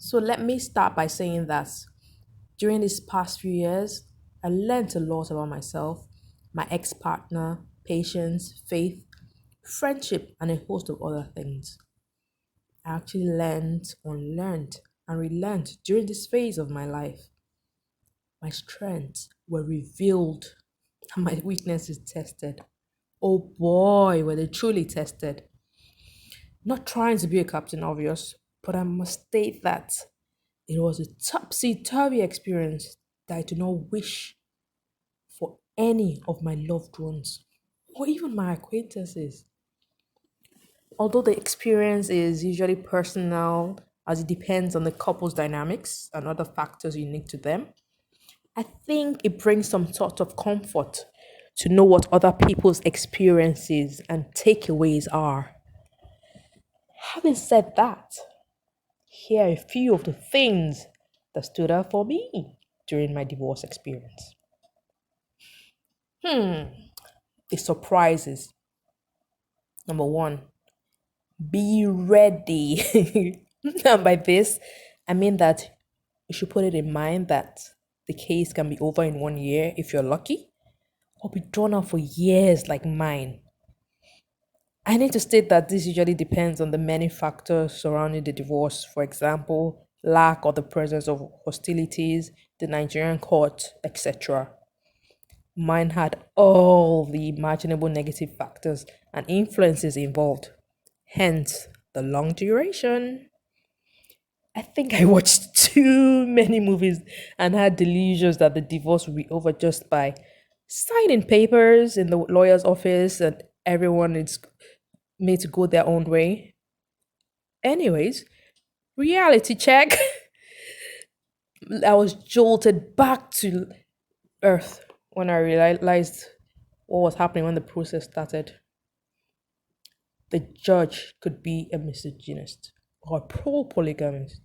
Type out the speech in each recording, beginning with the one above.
So let me start by saying that during these past few years, I learned a lot about myself, my ex partner, patience, faith, friendship, and a host of other things. I actually learned, unlearned, and relearned during this phase of my life. My strengths were revealed and my weaknesses tested. Oh boy, were they truly tested. Not trying to be a captain, obvious, but I must state that it was a topsy turvy experience that I do not wish for any of my loved ones or even my acquaintances. Although the experience is usually personal, as it depends on the couple's dynamics and other factors unique to them, I think it brings some sort of comfort to know what other people's experiences and takeaways are. Having said that, here are a few of the things that stood out for me during my divorce experience. The surprises. Number one, be ready. And by this, I mean that you should put it in mind that the case can be over in 1 year if you're lucky, or be drawn out for years like mine. I need to state that this usually depends on the many factors surrounding the divorce. For example, lack or the presence of hostilities, the Nigerian court, etc. Mine had all the imaginable negative factors and influences involved, hence the long duration. I think I watched too many movies and had delusions that the divorce would be over just by signing papers in the lawyer's office and everyone is made to go their own way. Anyways, reality check. I was jolted back to earth when I realized what was happening when the process started. The judge could be a misogynist or a pro polygamist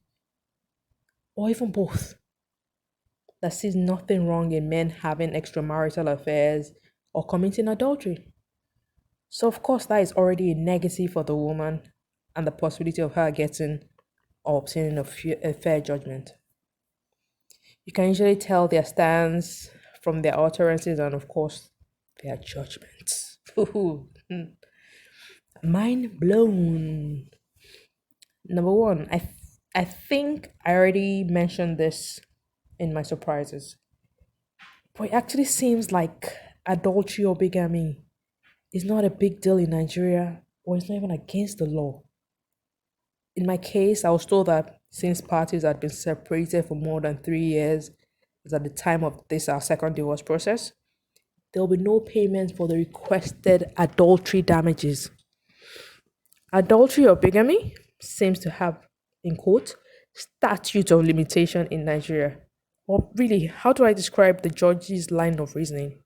or even both, that sees nothing wrong in men having extramarital affairs or committing adultery. So, of course, that is already a negative for the woman and the possibility of her getting or obtaining a fair judgment. You can usually tell their stance from their utterances and, of course, their judgments. Mind blown. Number one, I think I already mentioned this in my surprises, but it actually seems like adultery or bigamy is not a big deal in Nigeria, or it's not even against the law. In my case, I was told that since parties had been separated for more than 3 years, as at the time of this our second divorce process, there will be no payment for the requested adultery damages. Adultery or bigamy seems to have, in quote, statute of limitation in Nigeria. Or really, how do I describe the judge's line of reasoning?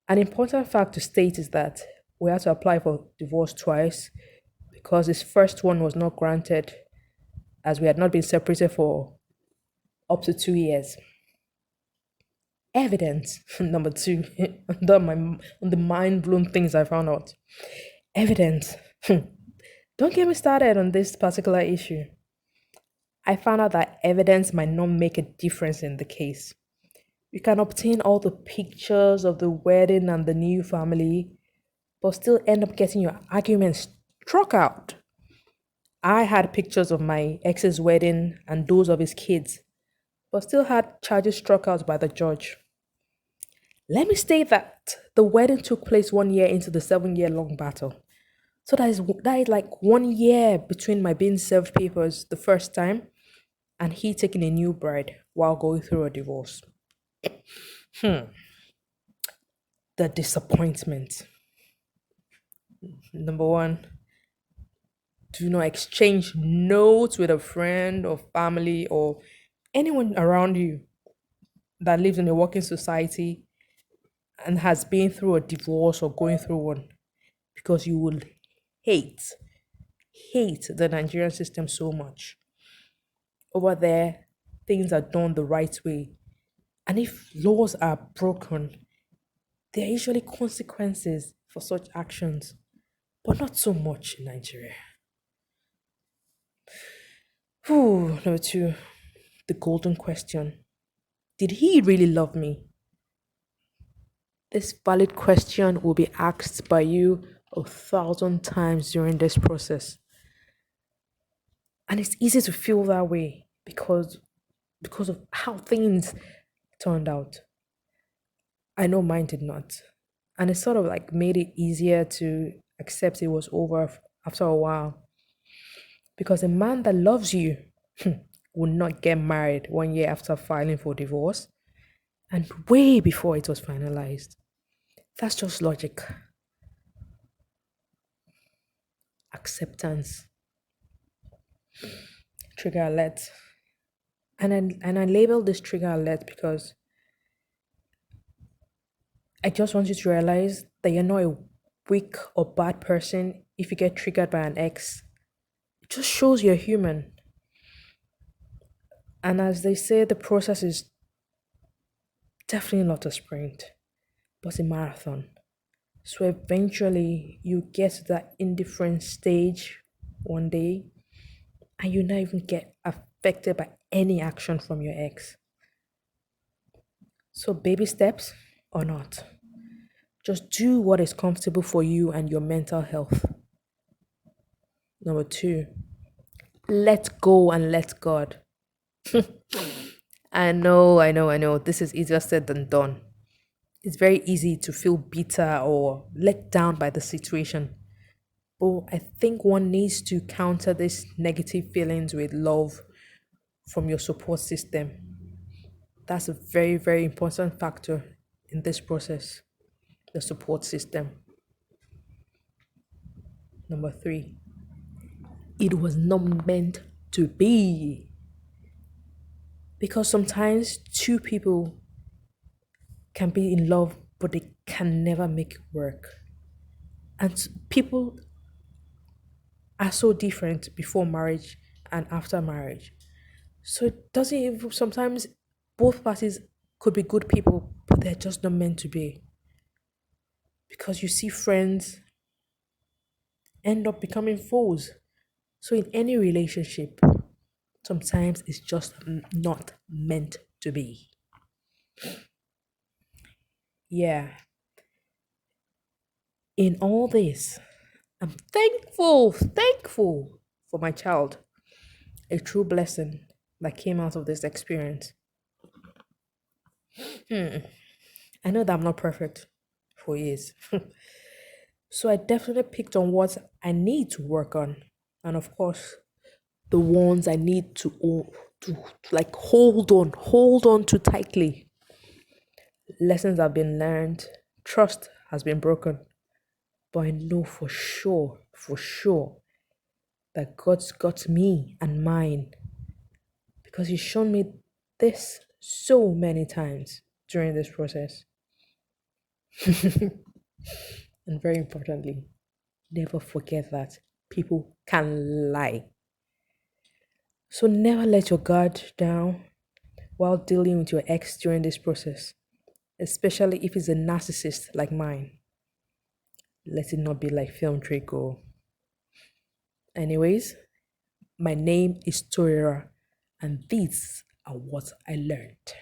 An important fact to state is that we had to apply for divorce twice because his first one was not granted as we had not been separated for up to 2 years. Evidence, number two, on the mind blown things I found out. Evidence. Don't get me started on this particular issue. I found out that evidence might not make a difference in the case. You can obtain all the pictures of the wedding and the new family, but still end up getting your arguments struck out. I had pictures of my ex's wedding and those of his kids, but still had charges struck out by the judge. Let me state that the wedding took place 1 year into the 7 year long battle. So that is like 1 year between my being served papers the first time and he taking a new bride while going through a divorce. The disappointment. Number one, do not exchange notes with a friend or family or anyone around you that lives in a working society and has been through a divorce or going through one, because you will hate hate the Nigerian system so much. Over there, things are done the right way. And if laws are broken, there are usually consequences for such actions, but not so much in Nigeria. Whew, number two, the golden question. Did he really love me? This valid question will be asked by you 1,000 times during this process. And it's easy to feel that way because of how things turned out. I know mine did not. And it sort of like made it easier to accept it was over after a while. Because a man that loves you would not get married 1 year after filing for divorce and way before it was finalized. That's just logic. Acceptance. Trigger alert. And I label this trigger alert because I just want you to realize that you're not a weak or bad person if you get triggered by an ex. It just shows you're human. And as they say, the process is definitely not a sprint, but a marathon. So eventually you get to that indifferent stage one day and you not even get affected by any action from your ex. So baby steps or not. Just do what is comfortable for you and your mental health. Number two, let go and let God. I know. This is easier said than done. It's very easy to feel bitter or let down by the situation. But I think one needs to counter these negative feelings with love from your support system. That's a very, very important factor in this process, the support system. Number three, it was not meant to be. Because sometimes two people can be in love, but they can never make it work. And people are so different before marriage and after marriage. So it doesn't even, sometimes both parties could be good people, but they're just not meant to be. Because you see friends end up becoming foes. So in any relationship, sometimes it's just not meant to be. Yeah. In all this, I'm thankful for my child. A true blessing that came out of this experience. I know that I'm not perfect for years. So I definitely picked on what I need to work on. And of course, the ones I need to like hold on to tightly. Lessons have been learned, trust has been broken. But I know for sure, that God's got me and mine because He's shown me this so many times during this process. And very importantly, never forget that people can lie. So never let your guard down while dealing with your ex during this process, especially if it's a narcissist like mine. Let it not be like film Draco. Anyways, my name is Torera, and these are what I learned.